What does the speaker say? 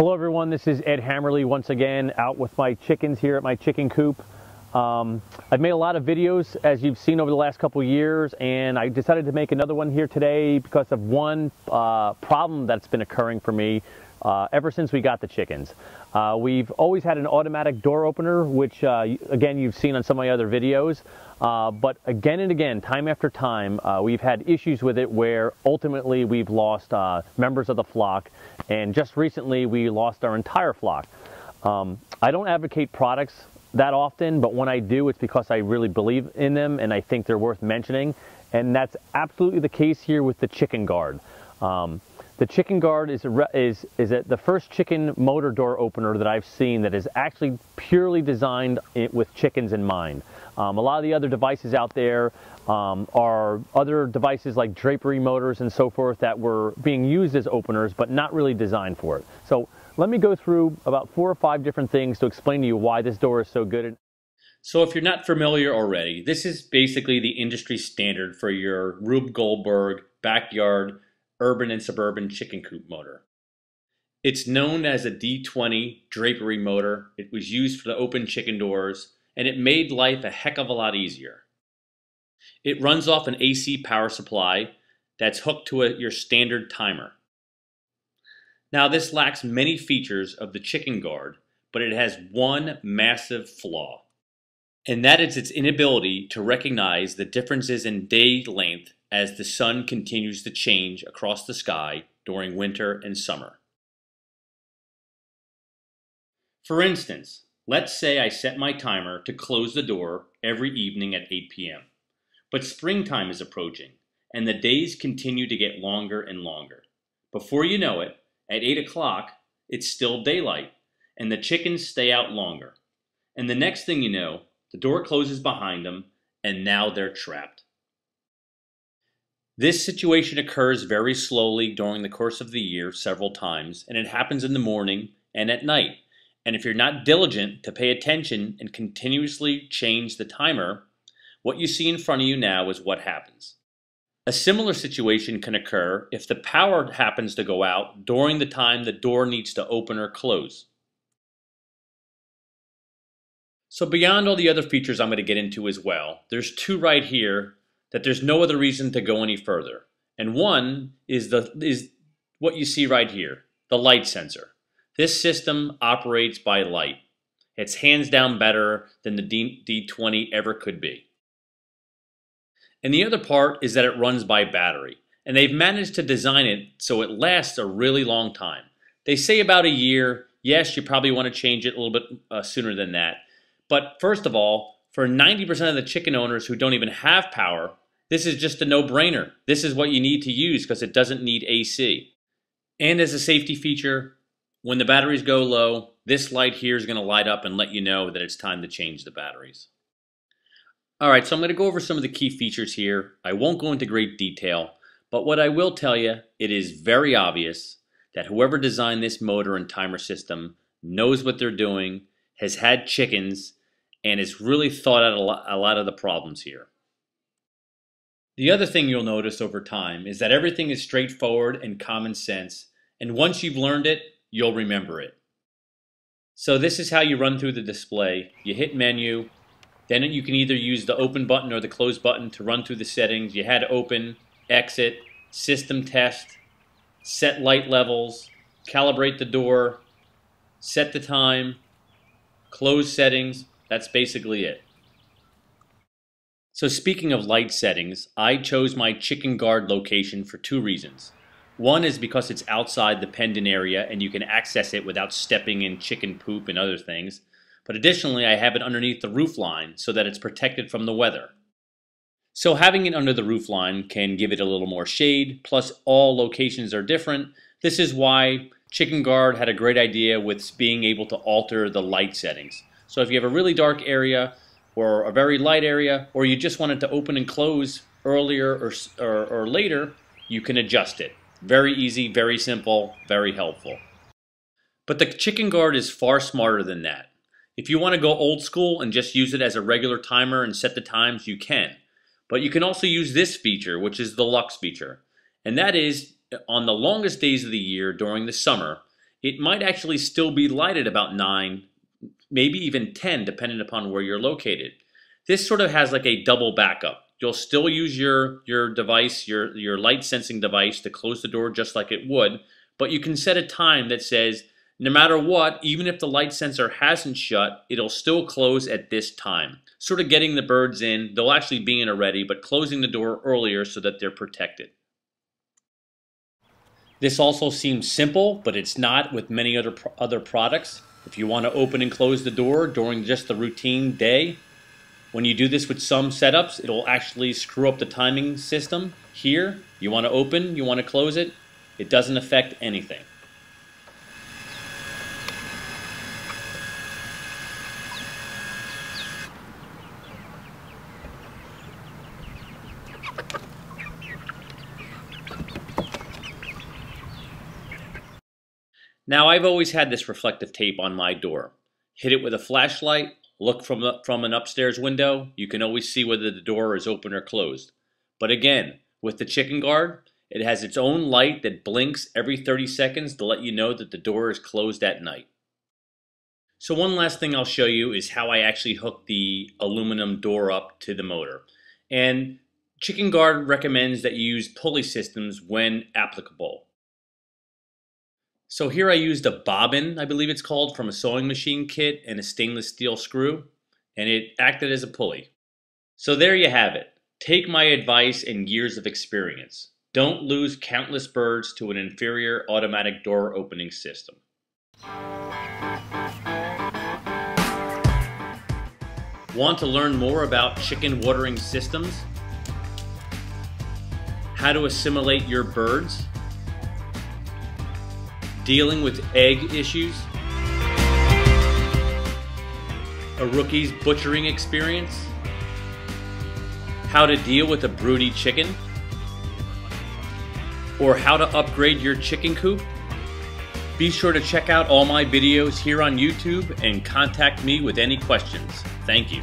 Hello everyone, this is Ed Hammerly once again out with my chickens here at my chicken coop. I've made a lot of videos as you've seen over the last couple years, and I decided to make another one here today because of one problem that's been occurring for me ever since we got the chickens. We've always had an automatic door opener, which again you've seen on some of my other videos, but again and again, time after time, we've had issues with it where ultimately we've lost members of the flock, and just recently we lost our entire flock. I don't advocate products that often, but when I do, it's because I really believe in them and I think they're worth mentioning, and that's absolutely the case here with the Chickenguard. The Chickenguard is the first chicken motor door opener that I've seen that is actually purely designed with chickens in mind. A lot of the other devices out there are other devices like drapery motors and so forth that were being used as openers but not really designed for it. So let me go through about 4 or 5 different things to explain to you why this door is so good. So if you're not familiar already, this is basically the industry standard for your Rube Goldberg backyard urban and suburban chicken coop motor. It's known as a D20 drapery motor. It was used for the open chicken doors, and it made life a heck of a lot easier. It runs off an AC power supply that's hooked to your standard timer. Now, this lacks many features of the Chickenguard, but it has one massive flaw, and that is its inability to recognize the differences in day length as the sun continues to change across the sky during winter and summer. For instance, let's say I set my timer to close the door every evening at 8 p.m. But springtime is approaching, and the days continue to get longer and longer. Before you know it, at 8 o'clock, it's still daylight, and the chickens stay out longer. And the next thing you know, the door closes behind them, and now they're trapped. This situation occurs very slowly during the course of the year several times, and it happens in the morning and at night. And if you're not diligent to pay attention and continuously change the timer, what you see in front of you now is what happens. A similar situation can occur if the power happens to go out during the time the door needs to open or close. So beyond all the other features I'm going to get into as well, there's 2 right here that there's no other reason to go any further. And one is what you see right here, the light sensor. This system operates by light. It's hands down better than the D20 ever could be. And the other part is that it runs by battery. And they've managed to design it so it lasts a really long time. They say about a year. Yes, you probably want to change it a little bit sooner than that. But first of all, for 90% of the chicken owners who don't even have power, this is just a no-brainer. This is what you need to use because it doesn't need AC. And as a safety feature, when the batteries go low, this light here is going to light up and let you know that it's time to change the batteries. Alright, so I'm going to go over some of the key features here. I won't go into great detail, but what I will tell you, it is very obvious that whoever designed this motor and timer system knows what they're doing, has had chickens, and has really thought out a lot of the problems here. The other thing you'll notice over time is that everything is straightforward and common sense, and once you've learned it, you'll remember it. So this is how you run through the display. You hit menu, then you can either use the open button or the close button to run through the settings. You had open, exit, system test, set light levels, calibrate the door, set the time, close settings. That's basically it. So speaking of light settings, I chose my Chickenguard location for 2 reasons. One is because it's outside the penned-in area and you can access it without stepping in chicken poop and other things. But additionally, I have it underneath the roof line so that it's protected from the weather. So having it under the roof line can give it a little more shade, plus all locations are different. This is why Chickenguard had a great idea with being able to alter the light settings. So if you have a really dark area or a very light area, or you just want it to open and close earlier or later, you can adjust it. Very easy, very simple, very helpful. But the Chickenguard is far smarter than that. If you want to go old school and just use it as a regular timer and set the times, you can. But you can also use this feature, which is the Lux feature. And that is, on the longest days of the year during the summer, it might actually still be light at about 9, maybe even 10, depending upon where you're located. This sort of has like a double backup. You'll still use your device, your light sensing device, to close the door just like it would, but you can set a time that says, no matter what, even if the light sensor hasn't shut, it'll still close at this time. Sort of getting the birds in. They'll actually be in already, but closing the door earlier so that they're protected. This also seems simple, but it's not with many other products. If you want to open and close the door during just the routine day, when you do this with some setups, it'll actually screw up the timing system. Here, you want to open, you want to close it, it doesn't affect anything. Now, I've always had this reflective tape on my door. Hit it with a flashlight, look from an upstairs window, you can always see whether the door is open or closed. But again, with the Chickenguard, it has its own light that blinks every 30 seconds to let you know that the door is closed at night. So one last thing I'll show you is how I actually hook the aluminum door up to the motor. And Chickenguard recommends that you use pulley systems when applicable. So here I used a bobbin, I believe it's called, from a sewing machine kit and a stainless steel screw, and it acted as a pulley. So there you have it. Take my advice and years of experience. Don't lose countless birds to an inferior automatic door opening system. Want to learn more about chicken watering systems? How to assimilate your birds? Dealing with egg issues? A rookie's butchering experience? How to deal with a broody chicken? Or how to upgrade your chicken coop? Be sure to check out all my videos here on YouTube and contact me with any questions. Thank you.